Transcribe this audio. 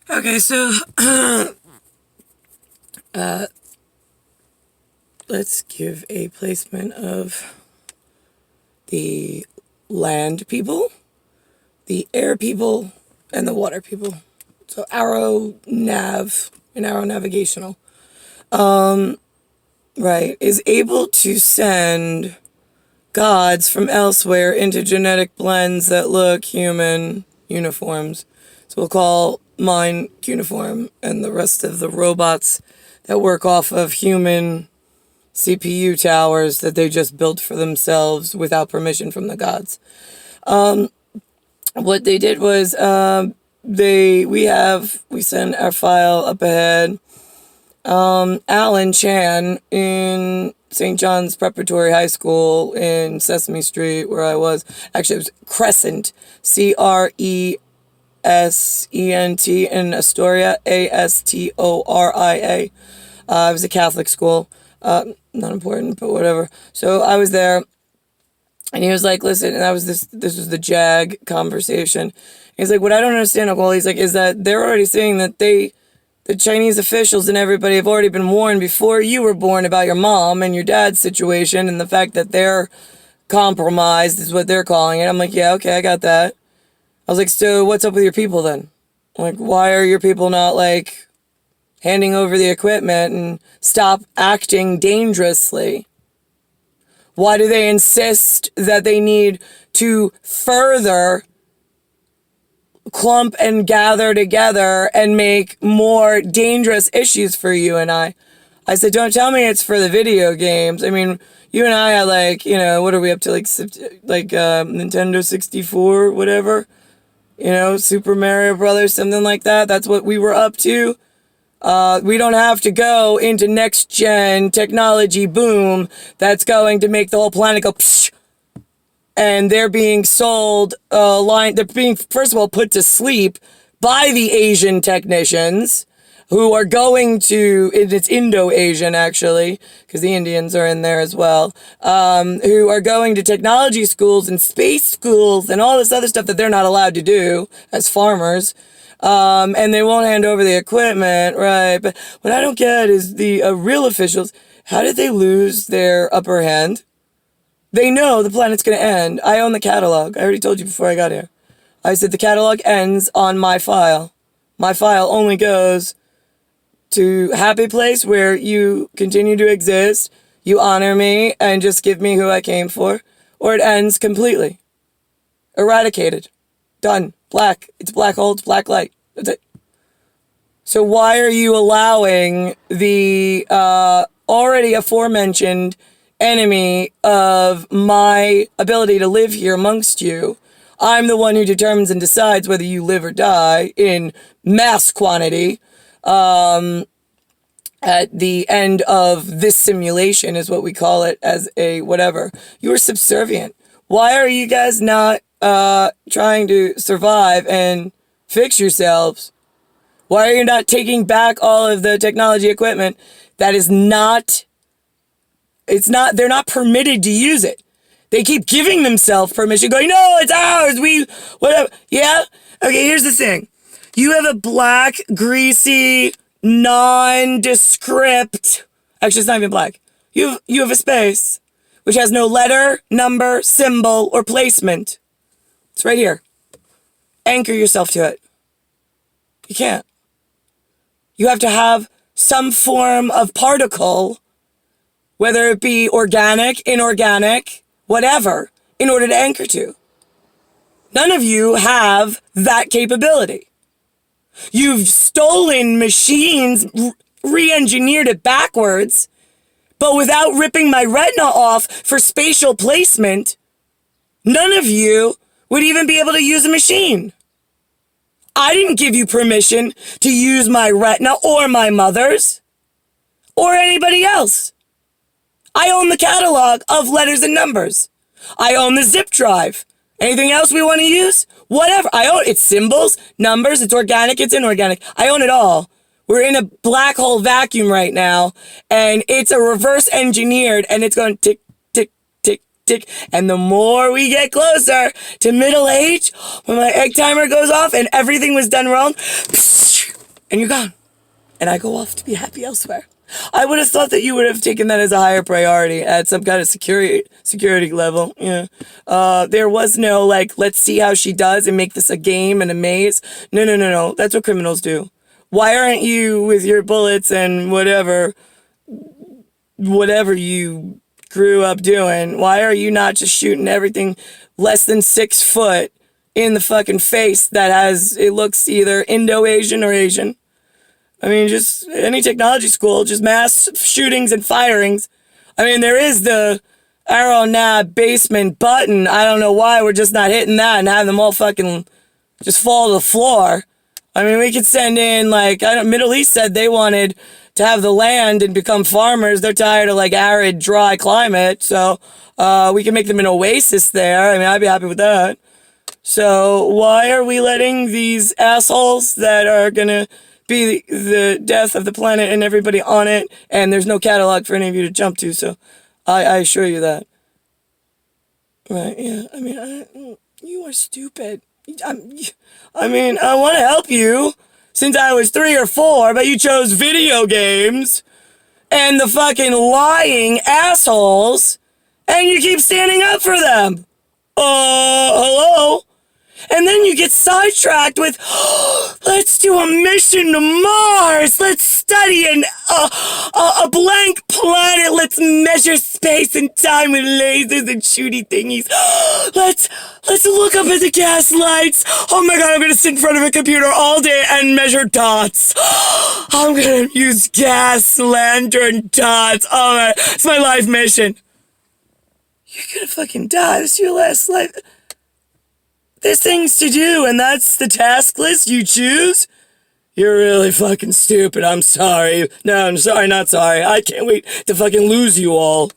Okay, so let's give a placement of the land people, the air people, and the water people. So arrow nav and arrow navigational, right, is able to send gods from elsewhere into genetic blends that look human uniforms. So we'll call mine cuneiform and the rest of the robots that work off of human CPU towers that they just built for themselves without permission from the gods. What they did was we send our file up ahead. Alan Chan in St. John's Preparatory High School in Sesame Street, where I was. Actually, it was Crescent, Cresent in Astoria, Astoria. It was a Catholic school. Not important, but whatever. So I was there, and he was like, listen, and that was this was the JAG conversation. He's like, what I don't understand, Nicole, he's like, is that they're already saying that the Chinese officials and everybody have already been warned before you were born about your mom and your dad's situation and the fact that they're compromised is what they're calling it. I'm like, yeah, okay, I got that. I was like, so what's up with your people then? I'm like, why are your people not like handing over the equipment and stop acting dangerously? Why do they insist that they need to further clump and gather together and make more dangerous issues for you and I? I said, don't tell me it's for the video games. I mean, you and I are like, what are we up to? Like Nintendo 64, whatever, Super Mario Brothers, something like that. That's what we were up to. We don't have to go into next gen technology boom that's going to make the whole planet go psh. And they're being sold they're being, first of all, put to sleep by the Asian technicians who are going to, it's Indo-Asian actually, because the Indians are in there as well, who are going to technology schools and space schools and all this other stuff that they're not allowed to do as farmers. And they won't hand over the equipment, right? But what I don't get is the real officials, how did they lose their upper hand? They know the planet's going to end. I own the catalog. I already told you before I got here. I said the catalog ends on my file. My file only goes to happy place where you continue to exist, you honor me, and just give me who I came for, or it ends completely. Eradicated. Done. Black. It's black hole. It's black light. That's it. So why are you allowing the already aforementioned enemy of my ability to live here amongst you? I'm the one who determines and decides whether you live or die in mass quantity. At the end of this simulation is what we call it, as a whatever. You are subservient. Why are you guys not trying to survive and fix yourselves? Why are you not taking back all of the technology equipment that is not, they're not permitted to use it. They keep giving themselves permission, going, no, it's ours, whatever. Yeah? Okay, here's the thing. You have a black, greasy, nondescript, actually it's not even black. You have a space which has no letter, number, symbol, or placement. It's right here. Anchor yourself to it. You can't. You have to have some form of particle, whether it be organic, inorganic, whatever, in order to anchor to. None of you have that capability. You've stolen machines, re-engineered it backwards, but without ripping my retina off for spatial placement, none of you would even be able to use a machine. I didn't give you permission to use my retina or my mother's or anybody else. I own the catalog of letters and numbers. I own the zip drive. Anything else we want to use? Whatever. I own it. It's symbols, numbers, it's organic, it's inorganic. I own it all. We're in a black hole vacuum right now, and it's a reverse engineered, and it's going tick, tick, tick, tick. And the more we get closer to middle age, when my egg timer goes off and everything was done wrong, and you're gone. And I go off to be happy elsewhere. I would have thought that you would have taken that as a higher priority at some kind of security level. Yeah. There was no, like, let's see how she does and make this a game and a maze. No, no, no, no. That's what criminals do. Why aren't you with your bullets and whatever you grew up doing? Why are you not just shooting everything less than 6 foot in the fucking face that it looks either Indo-Asian or Asian? I mean, just any technology school, just mass shootings and firings. I mean, there is the arrow nab basement button. I don't know why we're just not hitting that and having them all fucking just fall to the floor. I mean, we could send in, like, Middle East said they wanted to have the land and become farmers. They're tired of, like, arid, dry climate. So we can make them an oasis there. I mean, I'd be happy with that. So why are we letting these assholes that are going to be the death of the planet and everybody on it, and there's no catalog for any of you to jump to, so I assure you that. Right, yeah, I mean, you are stupid. I mean, I want to help you since I was 3 or 4, but you chose video games and the fucking lying assholes, and you keep standing up for them. Hello? And then you get sidetracked with, let's do a mission to Mars. Let's study a blank planet. Let's measure space and time with lasers and shooty thingies. Let's look up at the gas lights. Oh my God, I'm going to sit in front of a computer all day and measure dots. I'm going to use gas lantern dots. Oh my, it's my life mission. You're going to fucking die. This is your last life. There's things to do, and that's the task list you choose? You're really fucking stupid. I'm sorry. No, I'm sorry, not sorry. I can't wait to fucking lose you all.